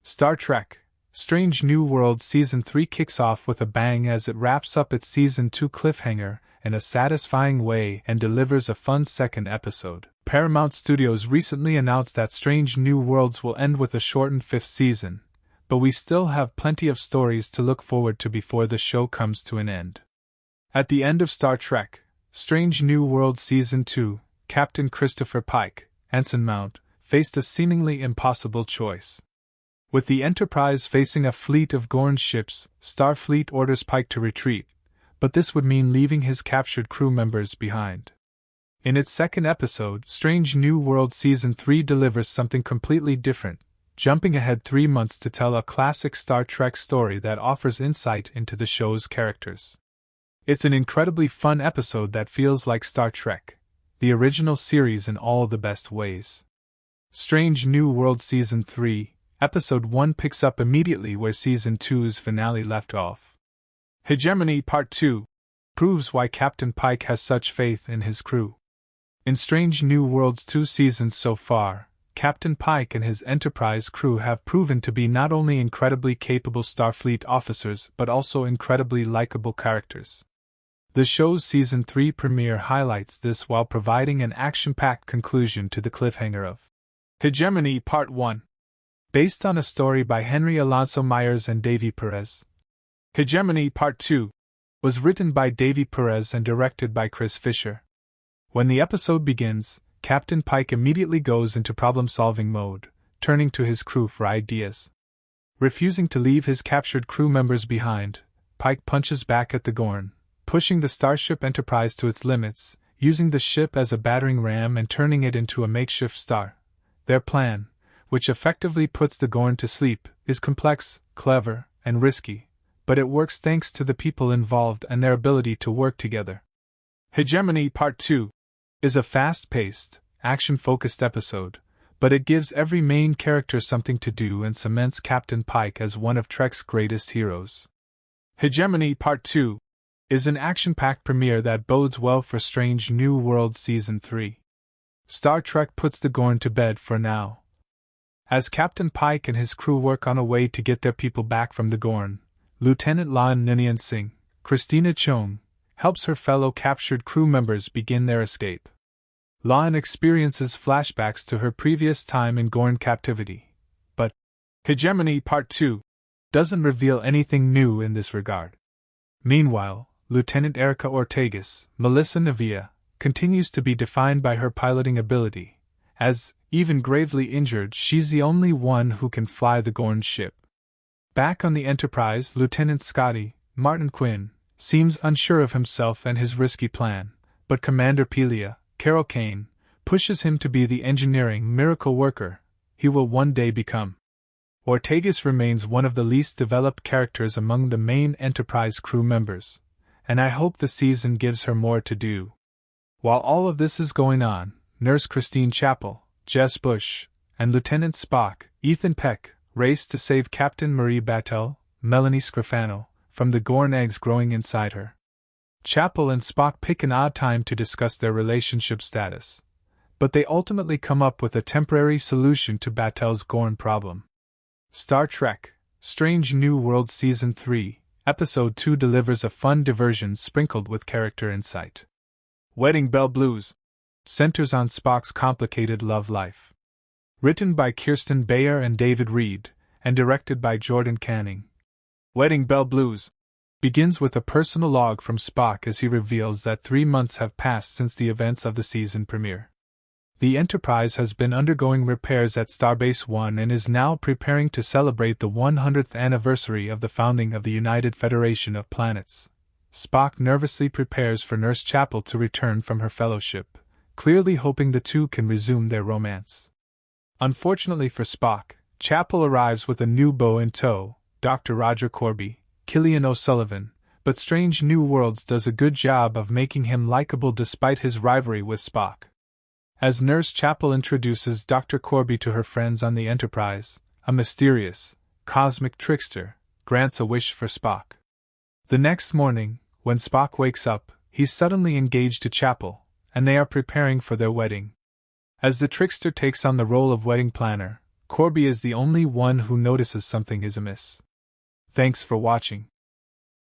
Star Trek: Strange New Worlds Season 3 kicks off with a bang as it wraps up its Season 2 cliffhanger in a satisfying way and delivers a fun second episode. Paramount Studios recently announced that Strange New Worlds will end with a shortened 5th season, but we still have plenty of stories to look forward to before the show comes to an end. At the end of Star Trek: Strange New Worlds Season 2, Captain Christopher Pike, Ensign Mount, faced a seemingly impossible choice. With the Enterprise facing a fleet of Gorn ships, Starfleet orders Pike to retreat, but this would mean leaving his captured crew members behind. In its second episode, Strange New Worlds Season 3 delivers something completely different, jumping ahead 3 months to tell a classic Star Trek story that offers insight into the show's characters. It's an incredibly fun episode that feels like Star Trek, the original series in all the best ways. Strange New Worlds Season 3, Episode 1 picks up immediately where Season 2's finale left off. Hegemony Part 2 proves why Captain Pike has such faith in his crew. In Strange New Worlds 2 seasons so far, Captain Pike and his Enterprise crew have proven to be not only incredibly capable Starfleet officers but also incredibly likable characters. The show's Season 3 premiere highlights this while providing an action-packed conclusion to the cliffhanger of Hegemony Part 1. Based on a story by Henry Alonso Myers and Davy Perez, Hegemony Part 2 was written by Davy Perez and directed by Chris Fisher. When the episode begins, Captain Pike immediately goes into problem-solving mode, turning to his crew for ideas. Refusing to leave his captured crew members behind, Pike punches back at the Gorn, pushing the Starship Enterprise to its limits, using the ship as a battering ram and turning it into a makeshift star. Their plan, which effectively puts the Gorn to sleep, is complex, clever, and risky, but it works thanks to the people involved and their ability to work together. Hegemony Part 2 is a fast-paced, action-focused episode, but it gives every main character something to do and cements Captain Pike as one of Trek's greatest heroes. Hegemony Part 2 is an action-packed premiere that bodes well for Strange New Worlds Season 3. Star Trek puts the Gorn to bed for now. As Captain Pike and his crew work on a way to get their people back from the Gorn, Lieutenant La'an Ninian Singh, Christina Chong, helps her fellow captured crew members begin their escape. La'an experiences flashbacks to her previous time in Gorn captivity, but Hegemony Part 2 doesn't reveal anything new in this regard. Meanwhile, Lieutenant Erica Ortegas, Melissa Navia, continues to be defined by her piloting ability, as, even gravely injured, she's the only one who can fly the Gorn ship. Back on the Enterprise, Lieutenant Scotty, Martin Quinn, seems unsure of himself and his risky plan, but Commander Pelia, Carol Kane, pushes him to be the engineering miracle worker he will one day become. Ortegas remains one of the least developed characters among the main Enterprise crew members, and I hope the season gives her more to do. While all of this is going on, Nurse Christine Chapel, Jess Bush, and Lieutenant Spock, Ethan Peck, race to save Captain Marie Battelle, Melanie Scrofano, from the Gorn eggs growing inside her. Chapel and Spock pick an odd time to discuss their relationship status, but they ultimately come up with a temporary solution to Battelle's Gorn problem. Star Trek: Strange New Worlds Season 3, Episode 2 delivers a fun diversion sprinkled with character insight. Wedding Bell Blues centers on Spock's complicated love life. Written by Kirsten Bayer and David Reed, and directed by Jordan Canning. Wedding Bell Blues begins with a personal log from Spock as he reveals that 3 months have passed since the events of the season premiere. The Enterprise has been undergoing repairs at Starbase 1 and is now preparing to celebrate the 100th anniversary of the founding of the United Federation of Planets. Spock nervously prepares for Nurse Chapel to return from her fellowship, clearly hoping the two can resume their romance. Unfortunately for Spock, Chapel arrives with a new beau in tow, Dr. Roger Corby, Killian O'Sullivan, but Strange New Worlds does a good job of making him likable despite his rivalry with Spock. As Nurse Chapel introduces Dr. Corby to her friends on the Enterprise, a mysterious, cosmic trickster grants a wish for Spock. The next morning, when Spock wakes up, he's suddenly engaged to Chapel, and they are preparing for their wedding. As the trickster takes on the role of wedding planner, Corby is the only one who notices something is amiss. Thanks for watching.